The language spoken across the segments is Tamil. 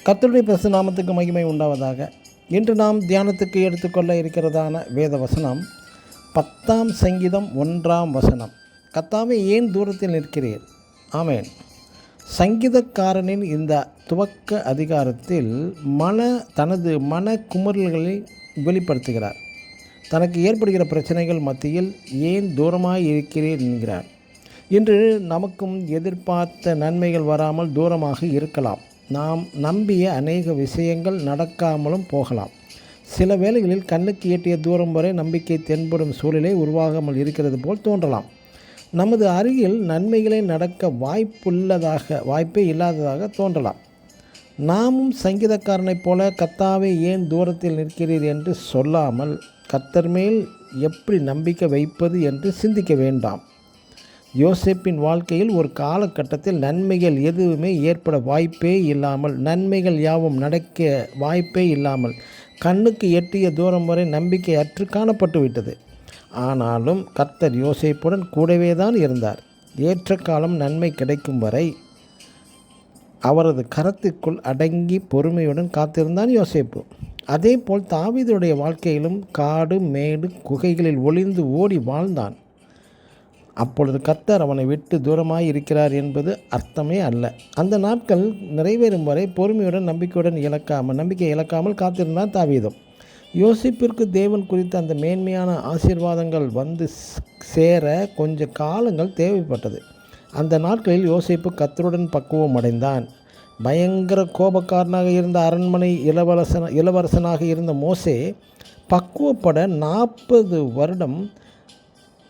கர்த்தருடைய பரிசுத்த நாமத்துக்கு மகிமை உண்டாவதாக. இன்று நாம் தியானத்துக்கு எடுத்துக்கொள்ள இருக்கிறதான வேத வசனம் 10ஆம் சங்கீதம் 1ஆம் வசனம். கர்த்தாவே, ஏன் தூரத்தில் நிற்கிறீர்? ஆமேன். சங்கீதக்காரனின் இந்த துவக்க அதிகாரத்தில் தனது மன குமுறல்களை வெளிப்படுத்துகிறார். தனக்கு ஏற்படுகிற பிரச்சனைகள் மத்தியில் ஏன் தூரமாய் இருக்கிறீர் என்கிறார். இன்று நமக்கும் எதிர்பார்த்த நன்மைகள் வராமல் தூரமாக இருக்கலாம். நாம் நம்பிய அநேக விஷயங்கள் நடக்காமலும் போகலாம். சில வேளைகளில் கண்ணுக்கு எட்டிய தூரம் வரை நம்பிக்கை தென்படும் சூழலே உருவாகாமல் இருக்கிறது போல் தோன்றலாம். நமது அருகில் நன்மைகளை நடக்க வாய்ப்பே இல்லாததாக தோன்றலாம். நாமும் சங்கீதக்காரனைப் போல கர்த்தாவே, ஏன் தூரத்தில் நிற்கிறீர் என்று சொல்லாமல் கர்த்தர் மேல் எப்படி நம்பிக்கை வைப்பது என்று சிந்திக்க வேண்டாம். யோசேப்பின் வாழ்க்கையில் ஒரு காலகட்டத்தில் நன்மைகள் எதுவுமே ஏற்பட வாய்ப்பே இல்லாமல், நன்மைகள் யாவும் நடக்க வாய்ப்பே இல்லாமல் கண்ணுக்கு எட்டிய தூரம் வரை நம்பிக்கை அற்று காணப்பட்டு விட்டது. ஆனாலும் கர்த்தர் யோசேப்புடன் கூடவே தான் இருந்தார். ஏற்ற காலம் நன்மை கிடைக்கும் வரை அவரது கரத்திற்குள் அடங்கி பொறுமையுடன் காத்திருந்தான் யோசேப்பு. அதே போல் தாவீதுடைய வாழ்க்கையிலும் காடு மேடு குகைகளில் ஒளிந்து ஓடி வாழ்ந்தான். அப்பொழுது கர்த்தர் அவனை விட்டு தூரமாய் இருக்கிறார் என்பது அர்த்தமே அல்ல. அந்த நாட்கள் நிறைவேறும் வரை பொறுமையுடன் நம்பிக்கை இழக்காமல் காத்திருந்தான் தாவீதும். யோசிப்பிற்கு தேவன் குறித்த அந்த மேன்மையான ஆசீர்வாதங்கள் வந்து சேர கொஞ்ச காலங்கள் தேவைப்பட்டது. அந்த நாட்களில் யோசிப்பு கர்த்தருடன் பக்குவம் அடைந்தான். பயங்கர கோபக்காரனாக இருந்த அரண்மனை இளவரசனாக இருந்த மோசே பக்குவப்பட 40 வருடம்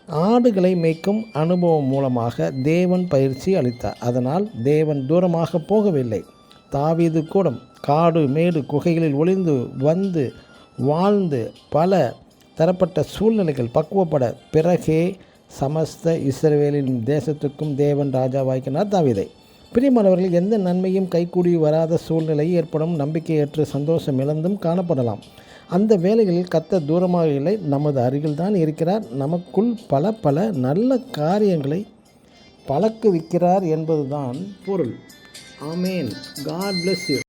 ஆடுகளை மேய்க்கும் அனுபவம் மூலமாக தேவன் பயிற்சி அளித்தார். அதனால் தேவன் தூரமாக போகவில்லை. தாவீது கூட காடு மேடு குகைகளில் ஒளிந்து வந்து வாழ்ந்து பல தரப்பட்ட சூழ்நிலைகள் பக்குவப்பட பிறகே சமஸ்த இஸ்ரவேலின் தேசத்துக்கும் தேவன் ராஜாவாக்கினார் தாவீதை. பிரியமானவர்கள், எந்த நன்மையும் கைகூடி வராத சூழ்நிலை ஏற்படும். நம்பிக்கையற்று சந்தோஷம் இழந்தும் காணப்படலாம். அந்த வேளைகளில் கர்த்தர் தூரமாக இல்லை, நமது அருகில் தான் இருக்கிறார். நமக்குள் பல நல்ல காரியங்களை பழக்குவிக்கிறார் என்பதுதான் பொருள். ஆமேன். God bless you.